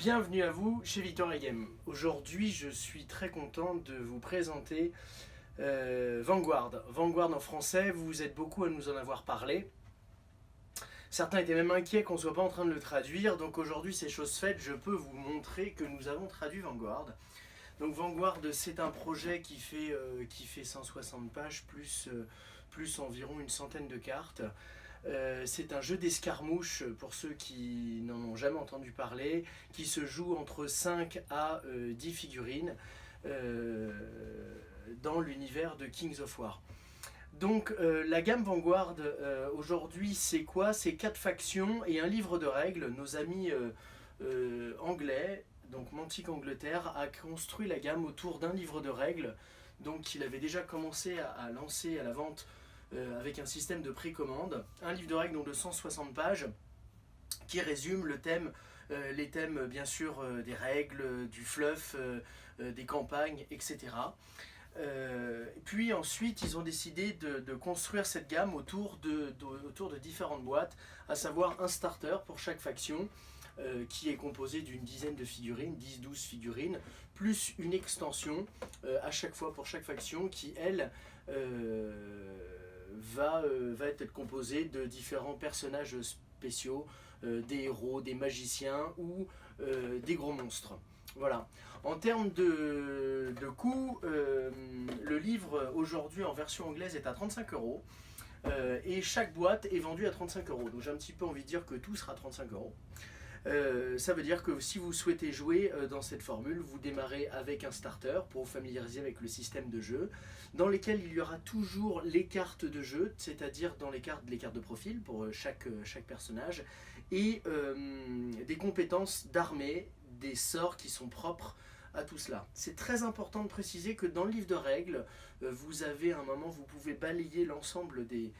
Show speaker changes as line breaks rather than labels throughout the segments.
Bienvenue à vous chez Victoria Game. Aujourd'hui, je suis très content de vous présenter Vanguard. Vanguard en français, vous êtes beaucoup à nous en avoir parlé. Certains étaient même inquiets qu'on ne soit pas en train de le traduire, donc aujourd'hui c'est chose faite, je peux vous montrer que nous avons traduit Vanguard. Donc Vanguard, c'est un projet qui fait 160 pages plus environ une centaine de cartes. C'est un jeu d'escarmouche pour ceux qui n'en ont jamais entendu parler, qui se joue entre 5 à 10 figurines dans l'univers de Kings of War. Donc la gamme Vanguard aujourd'hui c'est quoi? C'est 4 factions et un livre de règles. Nos amis anglais, donc Mantic Angleterre, a construit la gamme autour d'un livre de règles. Donc il avait déjà commencé à lancer à la vente avec un système de précommande, un livre de règles donc de 160 pages qui résume les thèmes bien sûr des règles, du fluff, des campagnes, etc. Puis ensuite ils ont décidé de construire cette gamme autour de différentes boîtes, à savoir un starter pour chaque faction, qui est composé d'une dizaine de figurines, 10-12 figurines, plus une extension à chaque fois pour chaque faction qui, elle, va être composée de différents personnages spéciaux, des héros, des magiciens ou des gros monstres. Voilà. En termes de coût, le livre aujourd'hui en version anglaise est à 35 € et chaque boîte est vendue à 35 €. Donc j'ai un petit peu envie de dire que tout sera 35 €. Ça veut dire que si vous souhaitez jouer dans cette formule, vous démarrez avec un starter pour vous familiariser avec le système de jeu, dans lesquels il y aura toujours les cartes de jeu, c'est-à-dire dans les cartes de profil pour chaque personnage, et des compétences d'armée, des sorts qui sont propres à tout cela. C'est très important de préciser que dans le livre de règles, vous avez un moment, vous pouvez balayer l'ensemble des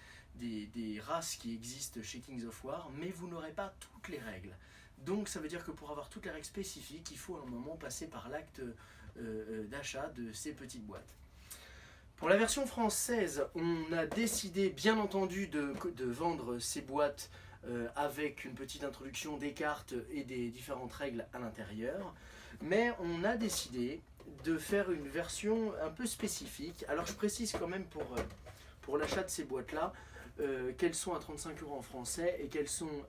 races qui existent chez Kings of War, mais vous n'aurez pas toutes les règles. Donc ça veut dire que pour avoir toutes les règles spécifiques, il faut à un moment passer par l'acte d'achat de ces petites boîtes. Pour la version française, on a décidé bien entendu de vendre ces boîtes avec une petite introduction des cartes et des différentes règles à l'intérieur. Mais on a décidé de faire une version un peu spécifique. Alors je précise quand même pour l'achat de ces boîtes-là, qu'elles sont à 35 € en français et qu'elles sont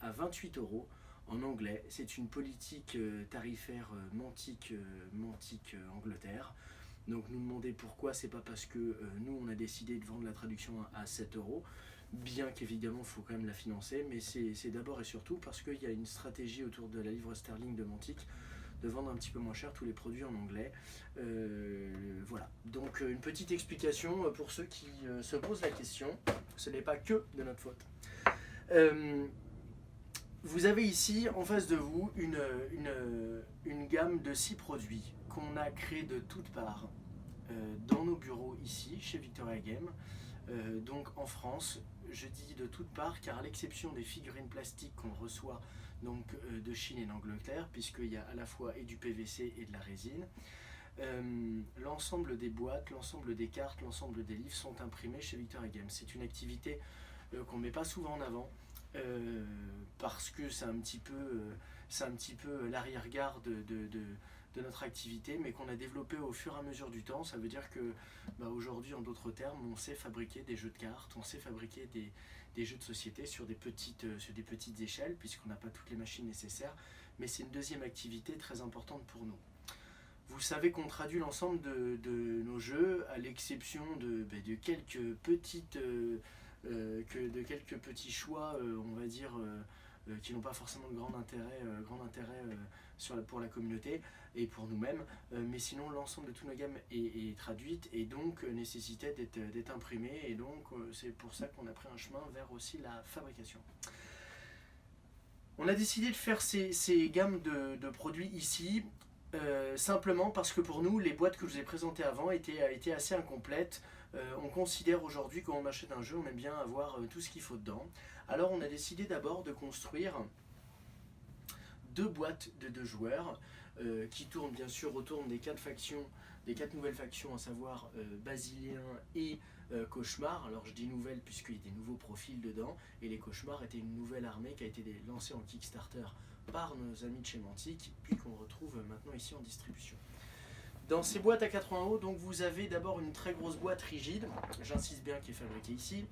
à 28 € en anglais. C'est une politique tarifaire Mantic Angleterre. Donc nous demander pourquoi, c'est pas parce que nous on a décidé de vendre la traduction à 7 €, bien qu'évidemment il faut quand même la financer, mais c'est d'abord et surtout parce qu'il y a une stratégie autour de la livre sterling de Mantic de vendre un petit peu moins cher tous les produits en anglais. Voilà, donc une petite explication pour ceux qui se posent la question, ce n'est pas que de notre faute. Vous avez ici en face de vous une gamme de 6 produits qu'on a créés de toutes parts dans nos bureaux ici chez Victoria Game, donc en France. Je dis de toutes parts car à l'exception des figurines plastiques qu'on reçoit donc de Chine et d'Angleterre, puisqu'il y a à la fois et du PVC et de la résine, l'ensemble des boîtes, l'ensemble des cartes, l'ensemble des livres sont imprimés chez Victoria Game. C'est une activité qu'on ne met pas souvent en avant parce que c'est un petit peu l'arrière-garde de notre activité, mais qu'on a développé au fur et à mesure du temps. Ça veut dire que aujourd'hui, en d'autres termes, on sait fabriquer des jeux de cartes, on sait fabriquer des jeux de société sur des petites échelles, puisqu'on n'a pas toutes les machines nécessaires, mais c'est une deuxième activité très importante pour nous. Vous savez qu'on traduit l'ensemble de nos jeux, à l'exception de quelques petits choix, on va dire, qui n'ont pas forcément de grand intérêt pour la communauté et pour nous-mêmes, mais sinon l'ensemble de toute nos gammes est traduite et donc nécessitait d'être imprimée, et donc c'est pour ça qu'on a pris un chemin vers aussi la fabrication. On a décidé de faire ces gammes de produits ici, simplement parce que pour nous, les boîtes que je vous ai présentées avant étaient assez incomplètes. On considère aujourd'hui quand on achète un jeu, on aime bien avoir tout ce qu'il faut dedans. Alors on a décidé d'abord de construire 2 boîtes de 2 joueurs qui tournent bien sûr autour des 4 factions, des 4 nouvelles factions, à savoir Basilien et Cauchemar. Alors je dis nouvelles puisqu'il y a des nouveaux profils dedans, et les Cauchemars étaient une nouvelle armée qui a été lancée en Kickstarter par nos amis de chez Mantic, puis qu'on retrouve maintenant ici en distribution. Dans ces boîtes à 80 euros, donc vous avez d'abord une très grosse boîte rigide, j'insiste bien, qui est fabriquée ici,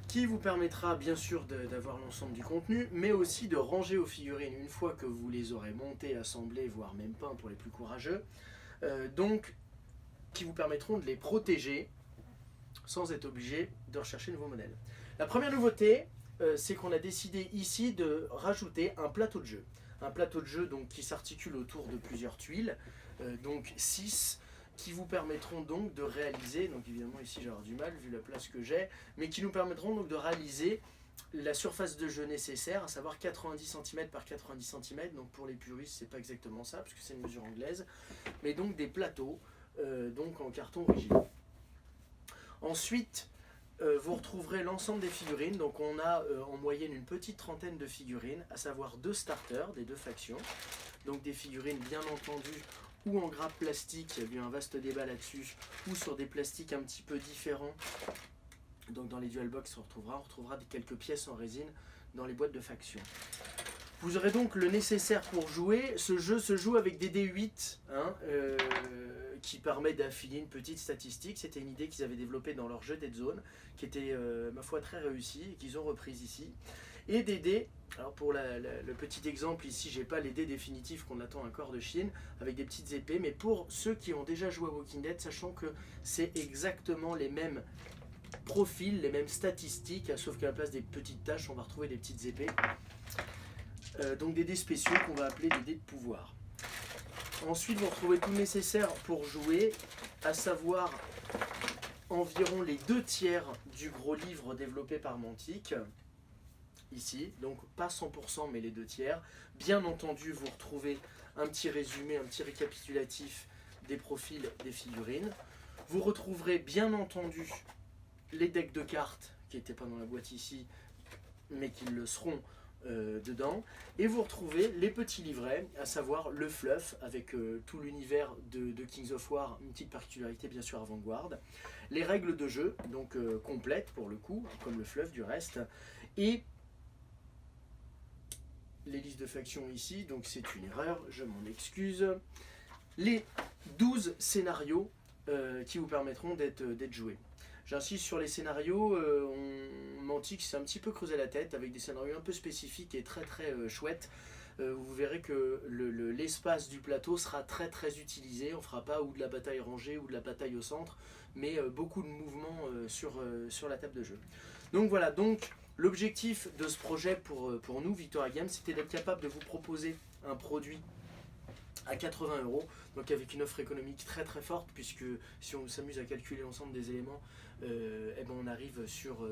qui vous permettra bien sûr d'avoir l'ensemble du contenu, mais aussi de ranger vos figurines une fois que vous les aurez montées, assemblées, voire même peintes pour les plus courageux, donc qui vous permettront de les protéger sans être obligé de rechercher de nouveaux modèles. La première nouveauté, c'est qu'on a décidé ici de rajouter un plateau de jeu. Un plateau de jeu donc, qui s'articule autour de plusieurs tuiles, donc 6, qui vous permettront donc de réaliser, donc évidemment ici j'ai du mal vu la place que j'ai, mais qui nous permettront donc de réaliser la surface de jeu nécessaire, à savoir 90 cm par 90 cm, donc pour les puristes c'est pas exactement ça, parce que c'est une mesure anglaise, mais donc des plateaux donc en carton rigide. Ensuite, vous retrouverez l'ensemble des figurines, donc on a en moyenne une petite trentaine de figurines, à savoir 2 starters des 2 factions, donc des figurines bien entendu ou en grappe plastique, il y a eu un vaste débat là-dessus, ou sur des plastiques un petit peu différents. Donc dans les dual box on retrouvera quelques pièces en résine dans les boîtes de faction. Vous aurez donc le nécessaire pour jouer. Ce jeu se joue avec des D8 qui permet d'affiler une petite statistique. C'était une idée qu'ils avaient développée dans leur jeu Dead Zone, qui était ma foi très réussi et qu'ils ont reprise ici. Et des dés, alors pour le petit exemple ici, j'ai pas les dés définitifs qu'on attend encore de Chine, avec des petites épées, mais pour ceux qui ont déjà joué à Walking Dead, sachant que c'est exactement les mêmes profils, les mêmes statistiques, sauf qu'à la place des petites taches, on va retrouver des petites épées. Donc des dés spéciaux qu'on va appeler des dés de pouvoir. Ensuite, vous retrouvez tout le nécessaire pour jouer, à savoir environ les 2/3 du gros livre développé par Mantic. Ici, donc pas 100% mais les 2/3. Bien entendu, vous retrouvez un petit résumé, un petit récapitulatif des profils des figurines. Vous retrouverez bien entendu les decks de cartes qui n'étaient pas dans la boîte ici, mais qui le seront dedans. Et vous retrouvez les petits livrets, à savoir le fluff avec tout l'univers de Kings of War, une petite particularité bien sûr avant-garde. Les règles de jeu, donc complètes pour le coup, comme le fluff du reste. Et les listes de factions ici, donc c'est une erreur, je m'en excuse. Les 12 scénarios qui vous permettront d'être joués. J'insiste sur les scénarios, Mantic s'est un petit peu creusé la tête avec des scénarios un peu spécifiques et très chouettes. Vous verrez que l'espace du plateau sera très utilisé, on ne fera pas ou de la bataille rangée ou de la bataille au centre, mais beaucoup de mouvements sur la table de jeu. Donc voilà, donc l'objectif de ce projet pour nous, Victoria Games, c'était d'être capable de vous proposer un produit à 80 €, donc avec une offre économique très forte, puisque si on s'amuse à calculer l'ensemble des éléments, eh ben on arrive sur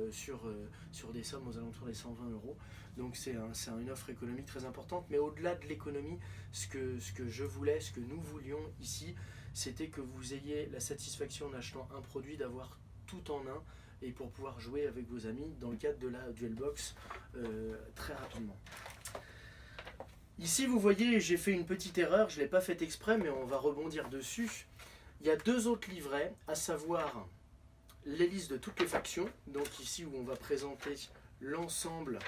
des sommes aux alentours des 120 €. Donc c'est une offre économique très importante, mais au-delà de l'économie, ce que je voulais, ce que nous voulions ici, c'était que vous ayez la satisfaction en achetant un produit d'avoir tout en un, et pour pouvoir jouer avec vos amis dans le cadre de la Dual Box très rapidement. Ici vous voyez, j'ai fait une petite erreur, je ne l'ai pas fait exprès, mais on va rebondir dessus. Il y a 2 autres livrets, à savoir les listes de toutes les factions, donc ici où on va présenter l'ensemble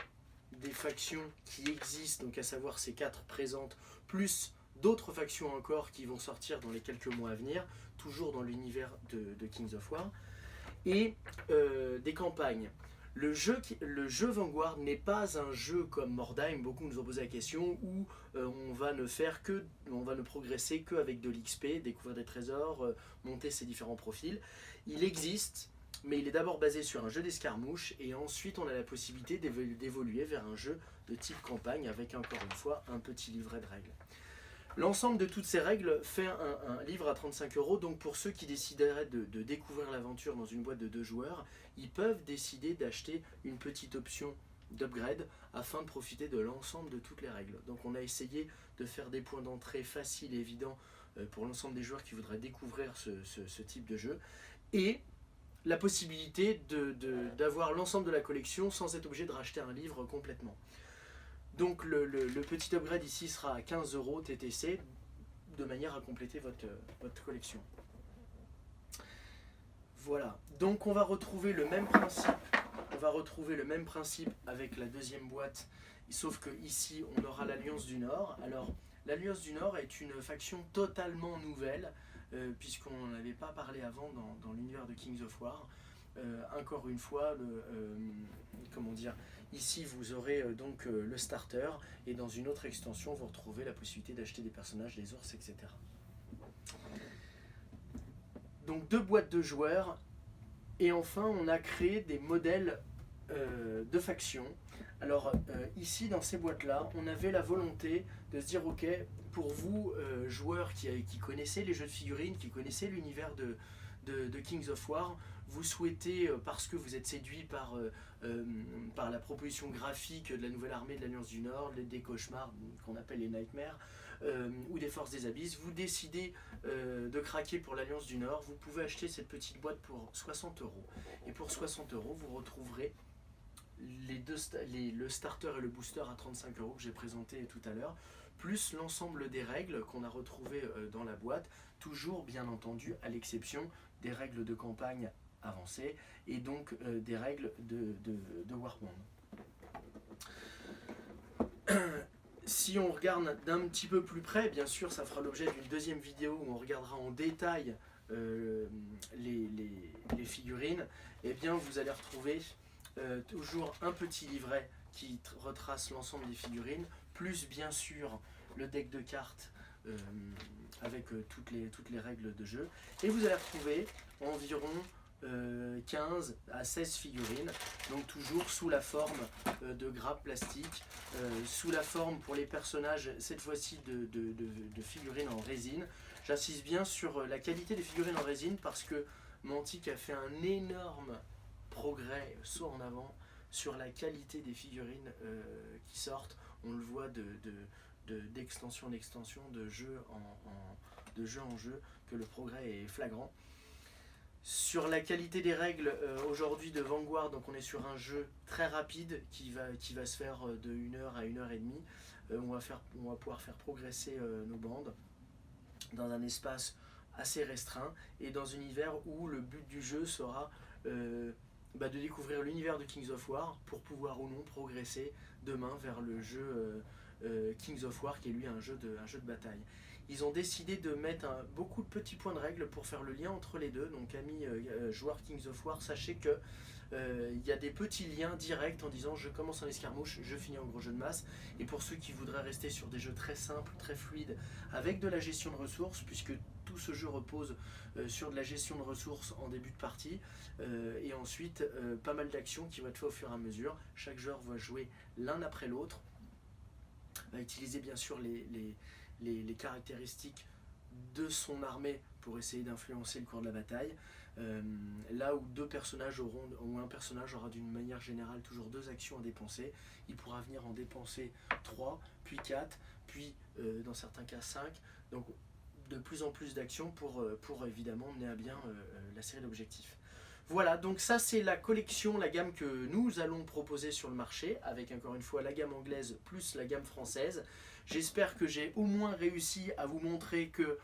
des factions qui existent, donc à savoir ces 4 présentes, plus d'autres factions encore qui vont sortir dans les quelques mois à venir, toujours dans l'univers de Kings of War, et des campagnes. Le jeu Vanguard n'est pas un jeu comme Mordheim, beaucoup nous ont posé la question, où on va ne progresser qu'avec de l'XP, découvrir des trésors, monter ses différents profils. Il existe, mais il est d'abord basé sur un jeu d'escarmouche, et ensuite on a la possibilité d'évoluer vers un jeu de type campagne, avec encore une fois un petit livret de règles. L'ensemble de toutes ces règles fait un livre à 35 €, donc pour ceux qui décideraient de découvrir l'aventure dans une boîte de 2 joueurs, ils peuvent décider d'acheter une petite option d'upgrade afin de profiter de l'ensemble de toutes les règles. Donc on a essayé de faire des points d'entrée faciles et évidents pour l'ensemble des joueurs qui voudraient découvrir ce type de jeu, et la possibilité d'avoir l'ensemble de la collection sans être obligé de racheter un livre complètement. Donc le petit upgrade ici sera à 15 € TTC, de manière à compléter votre collection. Voilà, donc on va retrouver le même principe. On va retrouver le même principe avec la deuxième boîte sauf que ici on aura l'Alliance du Nord. Alors l'Alliance du Nord est une faction totalement nouvelle, puisqu'on n'en avait pas parlé avant dans l'univers de Kings of War. Encore une fois, comment dire, ici vous aurez donc le starter, et dans une autre extension vous retrouvez la possibilité d'acheter des personnages, des ours, etc. Donc 2 boîtes de joueurs, et enfin on a créé des modèles de factions. Alors ici dans ces boîtes là on avait la volonté de se dire ok, pour vous joueurs qui connaissez les jeux de figurines, qui connaissez l'univers de Kings of War, vous souhaitez, parce que vous êtes séduit par la proposition graphique de la nouvelle armée de l'Alliance du Nord, des cauchemars qu'on appelle les Nightmares, ou des Forces des Abysses, vous décidez de craquer pour l'Alliance du Nord, vous pouvez acheter cette petite boîte pour 60 €. Et pour 60 €, vous retrouverez le starter et le booster à 35 € que j'ai présenté tout à l'heure, plus l'ensemble des règles qu'on a retrouvées dans la boîte, toujours bien entendu à l'exception des règles de campagne avancées et donc des règles de Warpland. Si on regarde d'un petit peu plus près, bien sûr ça fera l'objet d'une deuxième vidéo où on regardera en détail les figurines, et bien vous allez retrouver toujours un petit livret qui retrace l'ensemble des figurines, plus bien sûr le deck de cartes avec toutes les règles de jeu, et vous allez retrouver environ 15 à 16 figurines, donc toujours sous la forme de grappes plastiques, sous la forme pour les personnages cette fois-ci de figurines en résine. J'insiste bien sur la qualité des figurines en résine parce que Mantic a fait un énorme progrès, saut en avant sur la qualité des figurines qui sortent. On le voit d'extension en extension, de jeu en jeu, que le progrès est flagrant. Sur la qualité des règles aujourd'hui de Vanguard, donc on est sur un jeu très rapide qui va se faire de 1 heure à 1 heure et demie. On va pouvoir faire progresser nos bandes dans un espace assez restreint et dans un univers où le but du jeu sera de découvrir l'univers de Kings of War pour pouvoir ou non progresser demain vers le jeu Kings of War, qui est lui un jeu de bataille. Ils ont décidé de mettre beaucoup de petits points de règle pour faire le lien entre les deux. Donc amis joueurs Kings of War, sachez que il y a des petits liens directs en disant je commence en escarmouche, je finis en gros jeu de masse. Et pour ceux qui voudraient rester sur des jeux très simples, très fluides, avec de la gestion de ressources, puisque tout ce jeu repose sur de la gestion de ressources en début de partie, et ensuite pas mal d'actions qui vont être faites au fur et à mesure. Chaque joueur va jouer l'un après l'autre, va utiliser bien sûr les caractéristiques de son armée pour essayer d'influencer le cours de la bataille. Là où un personnage aura d'une manière générale toujours 2 actions à dépenser, il pourra venir en dépenser 3, puis 4, puis dans certains cas 5. Donc de plus en plus d'actions pour évidemment mener à bien la série d'objectifs. Voilà, donc ça c'est la collection, la gamme que nous allons proposer sur le marché, avec encore une fois la gamme anglaise plus la gamme française. J'espère que j'ai au moins réussi à vous montrer que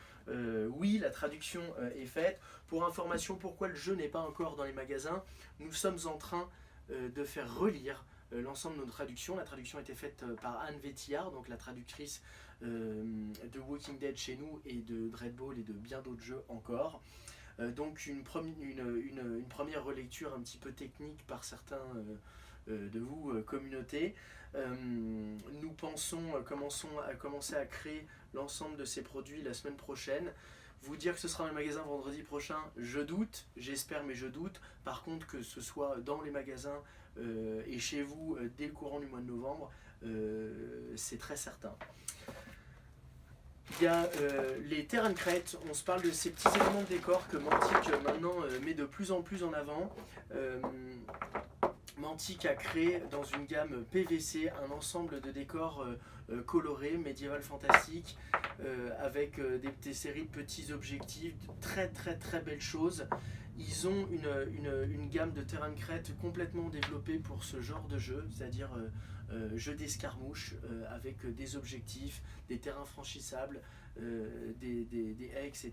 oui, la traduction est faite. Pour information, pourquoi le jeu n'est pas encore dans les magasins, nous sommes en train de faire relire l'ensemble de nos traductions. La traduction a été faite par Anne Vétillard, donc la traductrice de Walking Dead chez nous et de Dreadball et de bien d'autres jeux encore. Donc une première relecture un petit peu technique par certains de vous, communauté. Nous commencer à créer l'ensemble de ces produits la semaine prochaine. Vous dire que ce sera dans les magasins vendredi prochain, je doute, j'espère mais je doute. Par contre que ce soit dans les magasins et chez vous dès le courant du mois de novembre, c'est très certain. Il y a les Terran Crête, on se parle de ces petits éléments de décor que Mantic maintenant met de plus en plus en avant. Mantic a créé dans une gamme PVC un ensemble de décors colorés, médiéval fantastique, avec des séries de petits objectifs, de très belles choses. Ils ont une gamme de Terran Crête complètement développée pour ce genre de jeu, c'est-à-dire jeu d'escarmouche avec des objectifs, des terrains franchissables, des haies, etc.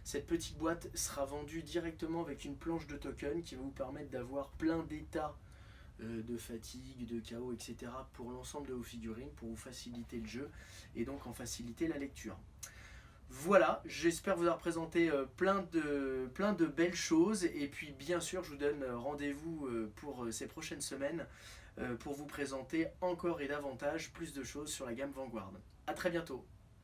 Cette petite boîte sera vendue directement avec une planche de token qui va vous permettre d'avoir plein d'états de fatigue, de chaos, etc. pour l'ensemble de vos figurines, pour vous faciliter le jeu et donc en faciliter la lecture. Voilà, j'espère vous avoir présenté plein de belles choses et puis bien sûr je vous donne rendez-vous pour ces prochaines semaines pour vous présenter encore et davantage plus de choses sur la gamme Vanguard. A très bientôt.